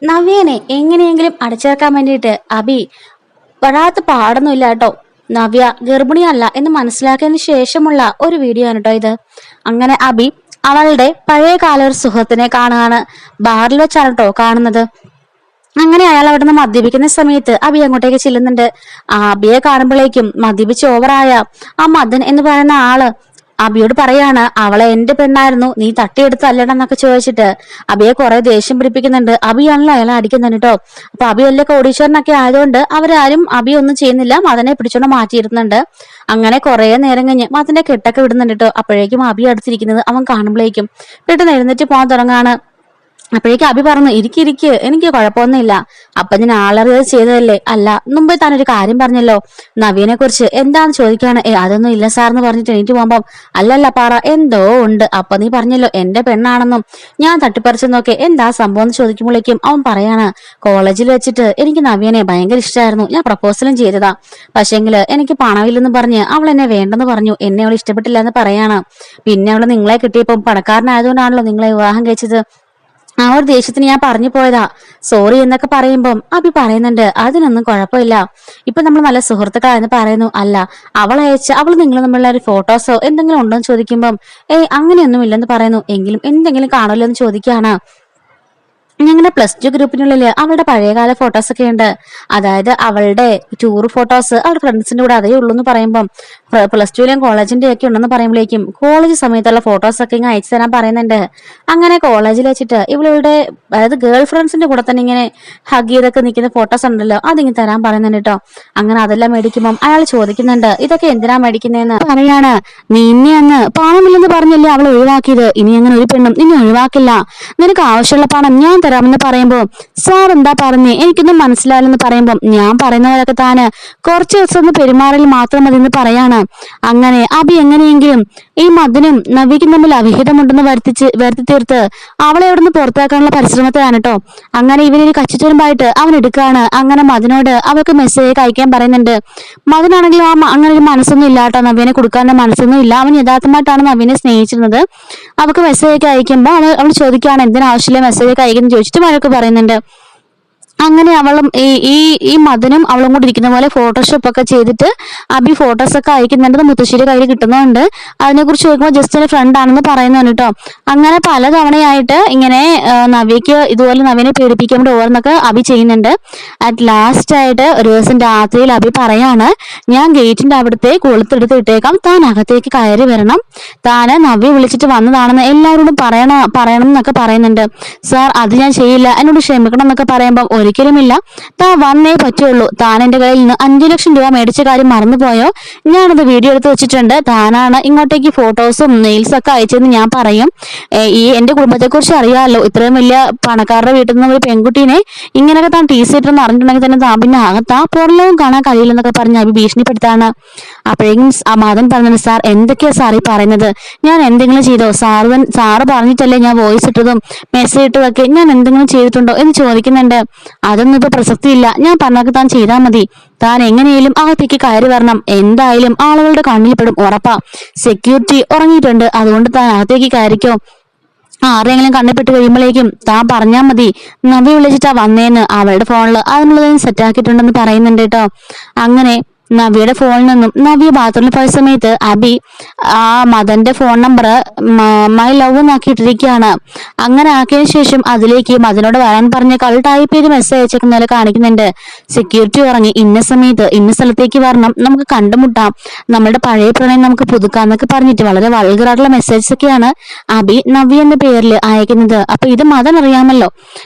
നവ്യനെ എങ്ങനെയെങ്കിലും അടച്ചിറക്കാൻ വേണ്ടിയിട്ട് അഭി വരാത്ത പാടൊന്നുമില്ല കേട്ടോ. നവ്യ ഗർഭിണിയല്ല എന്ന് മനസ്സിലാക്കിയതിന് ശേഷമുള്ള ഒരു വീഡിയോ ആണ് കേട്ടോ ഇത്. അങ്ങനെ അഭി അവളുടെ പഴയ കാല ഒരു സുഹൃത്തിനെ കാണുകയാണ്. ബാറിൽ വെച്ചാണ് കേട്ടോ കാണുന്നത്. അങ്ങനെ അയാൾ അവിടെ നിന്ന് മദ്യപിക്കുന്ന സമയത്ത് അബി അങ്ങോട്ടേക്ക് ചെല്ലുന്നുണ്ട്. ആ അബിയെ കാണുമ്പോഴേക്കും മദ്യപിച്ച് ഓവറായ ആ മദൻ എന്ന് പറയുന്ന ആള് അബിയോട് പറയാണ്, അവളെ എന്റെ പെണ്ണായിരുന്നു, നീ തട്ടിയെടുത്തല്ലടെന്നൊക്കെ ചോദിച്ചിട്ട് അബിയെ കുറെ ദേഷ്യം പിടിപ്പിക്കുന്നുണ്ട്. അബിയാണല്ലോ അയാളെ അടിക്കുന്നുണ്ട് കേട്ടോ. അപ്പൊ അബി വലിയ കോടീശ്വരനൊക്കെ ആയതുകൊണ്ട് അവരാരും അബി ഒന്നും ചെയ്യുന്നില്ല, മദനെ പിടിച്ചോണ്ട് മാറ്റിയിരുന്നുണ്ട്. അങ്ങനെ കുറെ നേരം കഴിഞ്ഞ് മദന്റെ കെട്ടൊക്കെ വിടുന്നുണ്ട് കേട്ടോ. അപ്പോഴേക്കും അബി അടുത്തിരിക്കുന്നത് അവൻ കാണുമ്പോഴേക്കും പെട്ടെന്ന് എഴുന്നേറ്റ് പോകാൻ തുടങ്ങാണ്. അപ്പോഴേക്കും അഭി പറഞ്ഞു, ഇരിക്കിരിക്ക്, എനിക്ക് കുഴപ്പമൊന്നുമില്ല, അപ്പൊ ഞാൻ ആളറിയത് ചെയ്തതല്ലേ. അല്ല, മുമ്പേ താനൊരു കാര്യം പറഞ്ഞല്ലോ നവീനെ കുറിച്ച്, എന്താന്ന് ചോദിക്കാണ്. അതൊന്നും ഇല്ല സാർന്ന് പറഞ്ഞിട്ട് എണീറ്റ് പോകുമ്പം അല്ലല്ല പാറ, എന്തോ ഉണ്ട്. അപ്പൊ നീ പറഞ്ഞല്ലോ എന്റെ പെണ്ണാണെന്നും ഞാൻ തട്ടിപ്പറിച്ചെന്നൊക്കെ, എന്താ സംഭവം എന്ന് ചോദിക്കുമ്പോഴേക്കും അവൻ പറയാണ്, കോളേജിൽ വെച്ചിട്ട് എനിക്ക് നവീനെ ഭയങ്കര ഇഷ്ടമായിരുന്നു, ഞാൻ പ്രപ്പോസലും ചെയ്തതാ. പക്ഷേങ്കില് എനിക്ക് പണമില്ലെന്ന് പറഞ്ഞ് അവൾ എന്നെ വേണ്ടെന്ന് പറഞ്ഞു, എന്നെ അവൾ ഇഷ്ടപ്പെട്ടില്ല എന്ന് പറയാണ്. പിന്നെ അവള് നിങ്ങളെ കിട്ടിയപ്പം പണക്കാരനായതുകൊണ്ടാണല്ലോ നിങ്ങളെ വിവാഹം കഴിച്ചത്. ആ ഒരു ദേഷ്യത്തിന് ഞാൻ പറഞ്ഞു പോയതാ, സോറി എന്നൊക്കെ പറയുമ്പം അഭി പറയുന്നുണ്ട്, അതിനൊന്നും കുഴപ്പമില്ല, ഇപ്പൊ നമ്മൾ നല്ല സുഹൃത്തുക്കളായെന്ന് പറയുന്നു. അല്ല, അവൾ നിങ്ങൾ തമ്മിലുള്ള ഒരു ഫോട്ടോസോ എന്തെങ്കിലും ഉണ്ടോ എന്ന് ചോദിക്കുമ്പം അങ്ങനെയൊന്നും ഇല്ലെന്ന് പറയുന്നു. എങ്കിലും എന്തെങ്കിലും കാണുമല്ലോ എന്ന് ചോദിക്കുകയാണ്. ഞങ്ങളുടെ പ്ലസ് ടു ഗ്രൂപ്പിനുള്ളിൽ അവളുടെ പഴയകാല ഫോട്ടോസ് ഒക്കെ ഉണ്ട്. അതായത് അവളുടെ ടൂർ ഫോട്ടോസ് അവളുടെ ഫ്രണ്ട്സിന്റെ കൂടെ അതേ ഉള്ളൂ എന്ന് പറയുമ്പം പ്ലസ് ടുവിലെയും കോളേജിന്റെ ഒക്കെ ഉണ്ടെന്ന് പറയുമ്പോഴേക്കും കോളേജ് സമയത്തുള്ള ഫോട്ടോസ് ഒക്കെ ഇങ്ങനെ അയച്ചു തരാൻ പറയുന്നുണ്ട്. അങ്ങനെ കോളേജിൽ വെച്ചിട്ട് ഇവളുടെ അതായത് ഗേൾ ഫ്രണ്ട്സിന്റെ കൂടെ തന്നെ ഇങ്ങനെ ഹഗ് ചെയ്തൊക്കെ നിൽക്കുന്ന ഫോട്ടോസ് ഉണ്ടല്ലോ, അതിങ്ങനെ തരാൻ പറയുന്നുണ്ട് കേട്ടോ. അങ്ങനെ അതെല്ലാം മേടിക്കുമ്പം അയാൾ ചോദിക്കുന്നുണ്ട്, ഇതൊക്കെ എന്തിനാ മേടിക്കുന്നതെന്ന്. പറയാണ്, നിന്നെ അന്ന് പണമില്ലെന്ന് പറഞ്ഞല്ലേ അവൾ ഒഴിവാക്കിയത്, ഇനി അങ്ങനെ ഒരു പെണ്ണും നിന്നെ ഒഴിവാക്കില്ല, നിനക്ക് ആവശ്യമുള്ള പണം ഞാൻ തരാമെന്ന് പറയുമ്പോ സാർ എന്താ പറഞ്ഞേ, എനിക്കൊന്നും മനസ്സിലായില്ലെന്ന് പറയുമ്പം ഞാൻ പറയുന്നവരൊക്കെ താന് കുറച്ച് ദിവസം ഒന്ന് പെരുമാറിൽ മാത്രം മതി എന്ന് പറയാണ്. അങ്ങനെ അഭി എങ്ങനെയെങ്കിലും ഈ മദനും നവിക്കും തമ്മിൽ അവിഹിതമുണ്ടെന്ന് വരുത്തി തീർത്ത് അവളെ അവിടെ നിന്ന് പുറത്താക്കാനുള്ള പരിശ്രമത്തിലാണ് കേട്ടോ. അങ്ങനെ ഇവനൊരു കച്ചിത്തുരുമ്പായിട്ട് അവൻ എടുക്കാണ്. അങ്ങനെ മദനോട് അവൾക്ക് മെസ്സേജ് അയക്കാൻ പറയുന്നുണ്ട്. മദനാണെങ്കിലും അങ്ങനെ ഒരു മനസ്സൊന്നും ഇല്ല കേട്ടോ, നവീനെ കൊടുക്കാനുള്ള മനസ്സൊന്നും ഇല്ല. അവൻ യഥാർത്ഥമായിട്ടാണ് നവീനെ സ്നേഹിച്ചിരുന്നത്. അവൾക്ക് മെസ്സേജ് അയക്കുമ്പോൾ അവൾ ചോദിക്കുകയാണ്, എന്തിനാവശ്യമില്ല മെസ്സേജ് അയക്കുന്നു ചോദിച്ചിട്ട് വഴക്ക് പറയുന്നുണ്ട്. അങ്ങനെ അവളും ഈ മദനും അവളും കൂടി ഇരിക്കുന്ന പോലെ ഫോട്ടോഷോപ്പ് ഒക്കെ ചെയ്തിട്ട് അഭി ഫോട്ടോസ് ഒക്കെ അയക്കുന്നുണ്ട്. മുത്തശ്ശേരി കയ്യിൽ കിട്ടുന്നുണ്ട്. അതിനെക്കുറിച്ച് ചോദിക്കുമ്പോൾ ജസ്റ്റ് ഒരു ഫ്രണ്ട് ആണെന്ന് പറയുന്നുണ്ട് കേട്ടോ. അങ്ങനെ പല തവണയായിട്ട് ഇങ്ങനെ നവ്യക്ക് ഇതുപോലെ നവ്യനെ പേടിപ്പിക്കാൻ വേണ്ടി ഓരോന്നൊക്കെ അഭി ചെയ്യുന്നുണ്ട്. അറ്റ് ലാസ്റ്റ് ആയിട്ട് ഒരു ദിവസം രാത്രിയിൽ അഭി പറയാണ്, ഞാൻ ഗേറ്റിന്റെ അവിടുത്തെ കൊളുത്തെടുത്ത് ഇട്ടേക്കാം, താൻ അകത്തേക്ക് കയറി വരണം, താന് നവ്യ വിളിച്ചിട്ട് വന്നതാണെന്ന് എല്ലാവരോടും പറയണം എന്നൊക്കെ പറയുന്നുണ്ട്. സാർ അത് ഞാൻ ചെയ്യില്ല, എന്നോട് ക്ഷമിക്കണം എന്നൊക്കെ പറയുമ്പോൾ ഒരിക്കലുമില്ല, താൻ വന്നേ പറ്റുള്ളൂ, താൻ എന്റെ കയ്യിൽ നിന്ന് 5 ലക്ഷം രൂപ മേടിച്ച കാര്യം മറന്നുപോയോ, ഞാനത് വീഡിയോ എടുത്ത് വെച്ചിട്ടുണ്ട്, താനാണ് ഇങ്ങോട്ടേക്ക് ഫോട്ടോസും നെയിൽസ് ഒക്കെ അയച്ചതെന്ന് ഞാൻ പറയും. എന്റെ കുടുംബത്തെ കുറിച്ച് അറിയാമല്ലോ, ഇത്രയും വലിയ പണക്കാരുടെ വീട്ടിൽ നിന്ന് ഒരു പെൺകുട്ടീനെ ഇങ്ങനെയൊക്കെ താൻ ടീസിട്ടെന്ന് അറിഞ്ഞിട്ടുണ്ടെങ്കിൽ തന്നെ താൻ പിന്നെ ആകത്താ പുറലവും കാണാൻ കഴിയില്ലെന്നൊക്കെ പറഞ്ഞ് അഭി ഭീഷണിപ്പെടുത്താണ്. അപ്പോഴേക്കും ആ മദൻ പറഞ്ഞത്, സാർ എന്തൊക്കെയാ സാർ ഈ പറയുന്നത്, ഞാൻ എന്തെങ്കിലും ചെയ്തോ, സാറ് പറഞ്ഞിട്ടല്ലേ ഞാൻ വോയിസ് ഇട്ടതും മെസ്സേജ് ഇട്ടതൊക്കെ, ഞാൻ എന്തെങ്കിലും ചെയ്തിട്ടുണ്ടോ എന്ന് ചോദിക്കുന്നുണ്ട്. അതൊന്നും ഇപ്പൊ പ്രസക്തിയില്ല, ഞാൻ പറഞ്ഞൊക്കെ താൻ ചെയ്താൽ മതി, താൻ എങ്ങനെയും അകത്തേക്ക് കയറി വരണം, എന്തായാലും ആളുകളുടെ കണ്ണിൽ പെടും ഉറപ്പാ, സെക്യൂരിറ്റി ഉറങ്ങിയിട്ടുണ്ട്, അതുകൊണ്ട് താൻ അകത്തേക്ക് കയറിക്കോ, ആരെങ്കിലും കണ്ണിപ്പെട്ട് കഴിയുമ്പോഴേക്കും താൻ പറഞ്ഞാൽ മതി നവ്യ വിളിച്ചിട്ടാ വന്നേന്ന്, അവളുടെ ഫോണിൽ അതിനുള്ളതിന് സെറ്റാക്കിയിട്ടുണ്ടെന്ന് പറയുന്നുണ്ട് കേട്ടോ. അങ്ങനെ നവ്യയുടെ ഫോണിൽ നിന്നും നവ്യ ബാത്റൂമിൽ പോയ സമയത്ത് അഭി ആ മദന്റെ ഫോൺ നമ്പർ മൈ ലവ് എന്നാക്കിയിട്ടിരിക്കുകയാണ്. അങ്ങനെ ആക്കിയതിനു ശേഷം അതിലേക്ക് മദനോട് വരാൻ പറഞ്ഞ ടൈപ്പ് ചെയ്ത് മെസ്സേജ് അയച്ചേക്കുന്നതിൽ കാണിക്കുന്നുണ്ട്. സെക്യൂരിറ്റി ഇറങ്ങി, ഇന്ന സമയത്ത് ഇന്ന സ്ഥലത്തേക്ക് വരണം, നമുക്ക് കണ്ടുമുട്ടാം, നമ്മുടെ പഴയ പ്രണയം നമുക്ക് പുതുക്കാം എന്നൊക്കെ പറഞ്ഞിട്ട് വളരെ വൾഗറായിട്ടുള്ള മെസ്സേജസ് ഒക്കെയാണ് അഭി നവ്യ എന്ന പേരിൽ അയക്കുന്നത്. അപ്പൊ ഇത് മദൻ അറിയാമല്ലോ,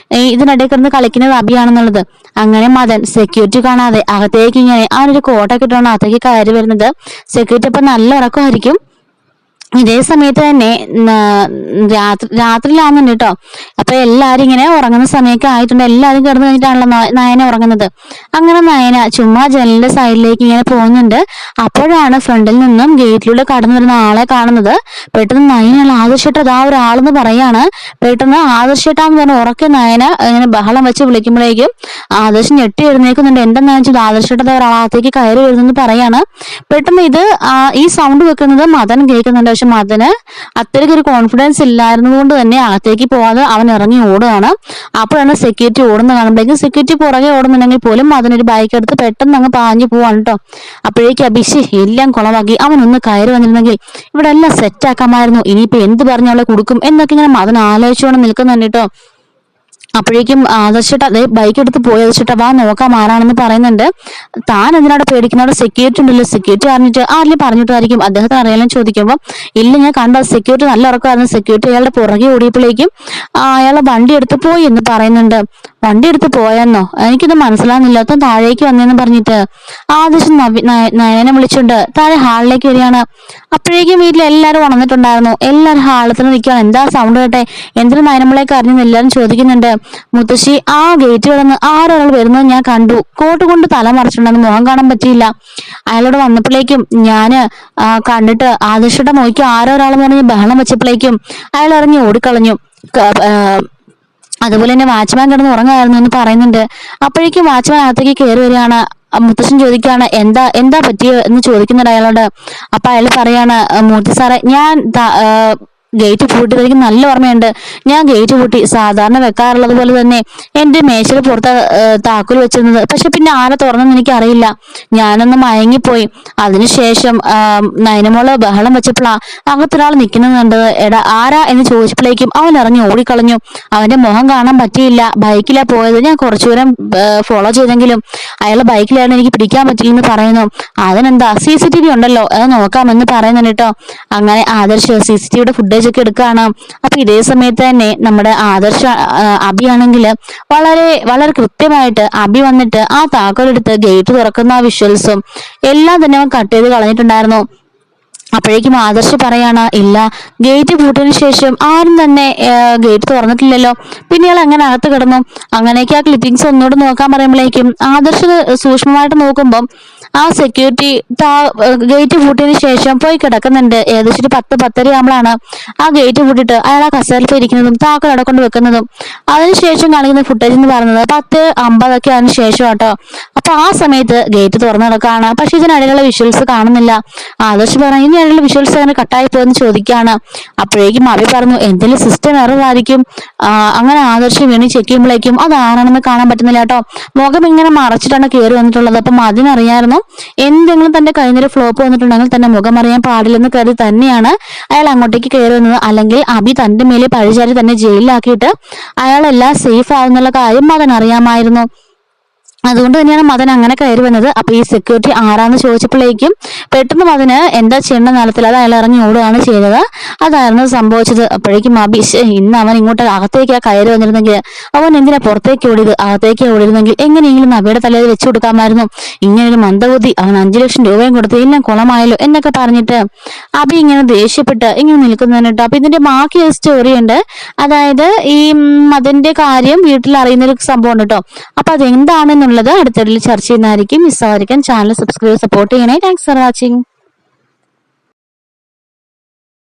ഇതിനിടയിൽ കിടന്ന് കളിക്കുന്നത് അഭിയാണെന്നുള്ളത്. അങ്ങനെ മദൻ സെക്യൂരിറ്റി കാണാതെ അകത്തേക്ക് ഇങ്ങനെ അവനൊരു കോട്ടൊക്കെ ഇട്ടാണ് അകത്തേക്ക് കയറി വരുന്നത്. സെക്യൂരിറ്റി അപ്പൊ നല്ല ഉറക്കമായിരിക്കും. ഇതേ സമയത്ത് തന്നെ രാത്രിയിലാവുന്നുണ്ട് കേട്ടോ. അപ്പൊ എല്ലാരും ഇങ്ങനെ ഉറങ്ങുന്ന സമയമൊക്കെ ആയിട്ടുണ്ട്. എല്ലാരും കിടന്നു കഴിഞ്ഞിട്ടാണല്ലോ നയന ഉറങ്ങുന്നത്. അങ്ങനെ നയന ചുമ്മാ ജനലിന്റെ സൈഡിലേക്ക് ഇങ്ങനെ പോകുന്നുണ്ട്. അപ്പോഴാണ് ഫ്രണ്ടിൽ നിന്നും ഗേറ്റിലൂടെ കടന്നു വരുന്ന ആളെ കാണുന്നത്. പെട്ടെന്ന് നയന ആദർശേട്ട ആ ഒരാളെന്ന് പറയാണ്. പെട്ടെന്ന് ആദർശേട്ടാന്ന് പറഞ്ഞ ഉറക്കെ നയന ഇങ്ങനെ ബഹളം വെച്ച് വിളിക്കുമ്പോഴേക്കും ആദർശം ഞെട്ടി എഴുന്നേൽക്കുന്നുണ്ട്. എന്താണെന്ന് വെച്ചാൽ ആദർശേട്ട ഒരാളത്തേക്ക് കയറി വരുന്നെന്ന് പറയാണ്. പെട്ടെന്ന് ഈ സൗണ്ട് വെക്കുന്നത് മദൻ കേൾക്കുന്നുണ്ട്. പക്ഷെ ശേഷം അതിന് അത്രയ്ക്ക് ഒരു കോൺഫിഡൻസ് ഇല്ലായിരുന്നതുകൊണ്ട് തന്നെ അകത്തേക്ക് പോവാതെ അവൻ ഇറങ്ങി ഓടുകയാണ്. അപ്പോഴാണ് സെക്യൂരിറ്റി ഓടുന്ന കാണുമ്പോഴേക്കും സെക്യൂരിറ്റി പുറകെ ഓടുന്നുണ്ടെങ്കിൽ പോലും അതിനൊരു ബൈക്ക് എടുത്ത് പെട്ടെന്ന് അങ്ങ് പാഞ്ഞു പോവാണ് കേട്ടോ. അപ്പോഴേക്കും അഭിഷ് എല്ലാം കുളമാക്കി. അവനൊന്ന് കയറി വന്നിരുന്നെങ്കിൽ ഇവിടെ എല്ലാം സെറ്റ് ആക്കാമായിരുന്നു. ഇനിയിപ്പോ എന്ത് പറഞ്ഞ് അവളെ കൊടുക്കും എന്നൊക്കെ ഇങ്ങനെ മദൻ ആലോചിച്ചുകൊണ്ട് നിൽക്കുന്നുണ്ട് കേട്ടോ. അപ്പോഴേക്കും ആദർശേട്ടാ അതെ ബൈക്ക് എടുത്ത് പോയി ആദർശേട്ടാ വാ നോക്കാം ആരാണെന്ന് പറയുന്നുണ്ട്. താൻ എന്തിനാണ് പേടിക്കുന്ന? സെക്യൂരിറ്റി ഉണ്ടല്ലോ, സെക്യൂരിറ്റി അറിഞ്ഞിട്ട് ആരെങ്കിലും പറഞ്ഞിട്ടായിരിക്കും അദ്ദേഹത്തിന് അറിയാനും ചോദിക്കുമ്പോൾ ഇല്ല ഞാൻ കണ്ട സെക്യൂരിറ്റി നല്ല ഉറക്കമായിരുന്നു. സെക്യൂരിറ്റി അയാളുടെ പുറകെ ഓടിയപ്പോഴേക്കും അയാളെ വണ്ടി എടുത്ത് പോയി എന്ന് പറയുന്നുണ്ട്. വണ്ടി എടുത്ത് പോയെന്നോ? എനിക്കിത് മനസ്സിലാകുന്നില്ല. താൻ താഴേക്ക് വന്നേന്ന് പറഞ്ഞിട്ട് ആദർശം നയനെ വിളിച്ചുണ്ട് താഴെ ഹാളിലേക്ക് വരികയാണ്. അപ്പോഴേക്കും വീട്ടിൽ എല്ലാവരും ഉണർന്നിട്ടുണ്ടായിരുന്നു. എല്ലാവരും ഹാളിൽ തന്നെ നിൽക്കുകയാണ്. എന്താ സൗണ്ട് കേട്ടെ? എന്തിനു നയനമ്മളേക്ക് അറിഞ്ഞെന്ന് എല്ലാവരും ചോദിക്കുന്നുണ്ട്. മുത്തശ്ശി ആ ഗേറ്റ് കിടന്ന് ആരൊരാൾ വരുന്നത് ഞാൻ കണ്ടു. കോട്ട് കൊണ്ട് തല മറച്ചിട്ടുണ്ടെന്ന് മുഖം കാണാൻ പറ്റിയില്ല. അയാളോട് വന്നപ്പോഴേക്കും ഞാന് കണ്ടിട്ട് ആദർശയുടെ മോയ്ക്ക് ആരൊരാളെന്ന് പറഞ്ഞ് ബഹളം വെച്ചപ്പോഴേക്കും അയാൾ ഇറങ്ങി ഓടിക്കളഞ്ഞു. അതുപോലെ തന്നെ വാച്ച്മാൻ കിടന്ന് ഉറങ്ങായിരുന്നു എന്ന് പറയുന്നുണ്ട്. അപ്പോഴേക്കും വാച്ച്മാൻ അകത്തേക്ക് കയറി വരികയാണ്. മുത്തശ്ശൻ ചോദിക്കുകയാണ് എന്താ പറ്റിയോ എന്ന് ചോദിക്കുന്നുണ്ട് അയാളോട്. അപ്പൊ അയാൾ പറയാണ് മൂർത്തി സാറേ ഞാൻ ഗേറ്റ് പൂട്ടി. എനിക്ക് നല്ല ഓർമ്മയുണ്ട്. ഞാൻ ഗേറ്റ് പൂട്ടി സാധാരണ വെക്കാറുള്ളത് പോലെ തന്നെ എന്റെ മേശയുടെ പുറത്ത് താക്കോൽ വെച്ചിരുന്നത്. പക്ഷെ പിന്നെ ആരെ തുറന്നെന്ന് എനിക്ക് അറിയില്ല. ഞാനൊന്ന് മയങ്ങിപ്പോയി. അതിനുശേഷം നയനമോള് ബഹളം വെച്ചപ്പോഴാ അകത്തൊരാൾ നിൽക്കുന്നത് കണ്ടത്. എടാ ആരാ എന്ന് ചോദിച്ചപ്പോഴേക്കും അവൻ ഇറങ്ങി ഓടിക്കളഞ്ഞു. അവന്റെ മുഖം കാണാൻ പറ്റിയില്ല. ബൈക്കിലാ പോയത്. ഞാൻ കുറച്ചു ദൂരം ഫോളോ ചെയ്തെങ്കിലും അയാളെ ബൈക്കിലാണ് എനിക്ക് പിടിക്കാൻ പറ്റില്ലെന്ന് പറയുന്നു. അതിനെന്താ CCTV ഉണ്ടല്ലോ അത് നോക്കാമെന്ന് പറയുന്നുണ്ട് കേട്ടോ. അങ്ങനെ ആദർശ് CCTVയുടെ ഫുട്ടേജ് ഒക്കെ എടുക്കുകയാണ്. അപ്പൊ ഇതേ സമയത്ത് തന്നെ നമ്മുടെ ആദർശ അബിയാണെങ്കിൽ വളരെ വളരെ കൃത്യമായിട്ട് അബി വന്നിട്ട് ആ താക്കോലെടുത്ത് ഗേറ്റ് തുറക്കുന്ന വിഷ്വൽസും എല്ലാം തന്നെ അവൻ കട്ട് ചെയ്ത് കളഞ്ഞിട്ടുണ്ടായിരുന്നു. അപ്പോഴേക്കും ആദർശ് പറയാണ് ഇല്ല ഗേറ്റ് പൂട്ടിയതിനു ശേഷം ആരും തന്നെ ഗേറ്റ് തുറന്നിട്ടില്ലല്ലോ, പിന്നെ ഇയാൾ എങ്ങനെ അകത്ത് കിടന്നു? അങ്ങനെയൊക്കെ ആ ക്ലിപ്പിംഗ്സ് ഒന്നുകൂടെ നോക്കാൻ പറയുമ്പോഴേക്കും ആദർശ് സൂക്ഷ്മമായിട്ട് നോക്കുമ്പോൾ ആ സെക്യൂരിറ്റി ഗേറ്റ് പൂട്ടിയതിനു ശേഷം പോയി കിടക്കുന്നുണ്ട്. ഏകദേശം ഒരു 10-10:30 ആകുമ്പോഴാണ് ആ ഗേറ്റ് പൂട്ടിയിട്ട് അയാൾ ആ കസേരയിൽ ഇരിക്കുന്നതും താക്കോൽ അവിടെ കൊണ്ട് വെക്കുന്നതും. അതിനുശേഷം കാണിക്കുന്ന ഫുട്ടേജ് എന്ന് പറയുന്നത് 10:50 അതിന് ശേഷം കേട്ടോ. അപ്പൊ ആ സമയത്ത് ഗേറ്റ് തുറന്നു കിടക്കുകയാണ്. പക്ഷെ ഇതിനിടയിലുള്ള വിഷ്വൽസ് കാണുന്നില്ല. ആദർശ് പറഞ്ഞു ഇനി വിഷ്വൽസ് അങ്ങനെ കട്ടായി പോയെന്ന് ചോദിക്കുകയാണ്. അപ്പോഴേക്കും അഭി പറഞ്ഞു എന്തെങ്കിലും സിസ്റ്റം എറർ ആയിരിക്കും. അങ്ങനെ ആദർശ് വീണ് ചെക്ക് ചെയ്യുമ്പോഴേക്കും അത് ആരാണെന്ന് കാണാൻ പറ്റുന്നില്ല കേട്ടോ. മുഖം ഇങ്ങനെ മറച്ചിട്ടാണ് കയറി വന്നിട്ടുള്ളത്. അപ്പം അതിനറിയായിരുന്നു എന്തെങ്കിലും തന്റെ കഴിഞ്ഞൊരു ഫ്ലോപ്പ് വന്നിട്ടുണ്ടെങ്കിൽ തന്നെ മുഖം അറിയാൻ പാടില്ലെന്ന് കരുതി തന്നെയാണ് അയാൾ അങ്ങോട്ടേക്ക് കയറി വന്നത്. അല്ലെങ്കിൽ അഭി തന്റെ മേലെ പഴിചാരി തന്നെ ജയിലിലാക്കിയിട്ട് അയാളെല്ലാം സേഫ് ആവുന്നുള്ള കാര്യം മകൻ അറിയാമായിരുന്നു. അതുകൊണ്ട് തന്നെയാണ് മദൻ അങ്ങനെ കയറി വന്നത്. അപ്പൊ ഈ സെക്യൂരിറ്റി ആരാന്ന് ചോദിച്ചപ്പോഴേക്കും പെട്ടെന്ന് മദന് എന്താ ചെയ്യേണ്ട നിലത്തിൽ അത് അയാൾ ഇറങ്ങി ഓടുകയാണ് ചെയ്തത്. അതായിരുന്നു സംഭവിച്ചത്. അപ്പോഴേക്കും അഭിഷ് ഇന്ന് അവൻ ഇങ്ങോട്ട് അകത്തേക്ക് കയറി വന്നിരുന്നെങ്കിൽ അവൻ എന്തിനാ പുറത്തേക്ക് ഓടിയത്? അകത്തേക്ക് ഓടിയിരുന്നെങ്കിൽ എങ്ങനെയെങ്കിലും നവിയുടെ തലയിൽ വെച്ചു കൊടുക്കാമായിരുന്നു. ഇങ്ങനൊരു മന്ദബുദ്ധി. അവൻ 5 ലക്ഷം രൂപയും കൊടുത്ത് എല്ലാം കുളമായല്ലോ എന്നൊക്കെ പറഞ്ഞിട്ട് അഭി ഇങ്ങനെ ദേഷ്യപ്പെട്ട് ഇങ്ങനെ നിൽക്കുന്നതിനിട്ട്. അപ്പൊ ഇതിന്റെ ബാക്കി ഒരു സ്റ്റോറി ഉണ്ട്. അതായത് ഈ മദന്റെ കാര്യം വീട്ടിൽ അറിയുന്നൊരു സംഭവം ഉണ്ട് കേട്ടോ. അപ്പൊ അതെന്താണെന്നുള്ള അടുത്തതിൽ ചർച്ച ചെയ്യുന്നതായിരിക്കും. മിസ്സാവാതിരിക്കാൻ ചാനൽ സബ്സ്ക്രൈബ് സപ്പോർട്ട് ചെയ്യണേ. Thanks for watching.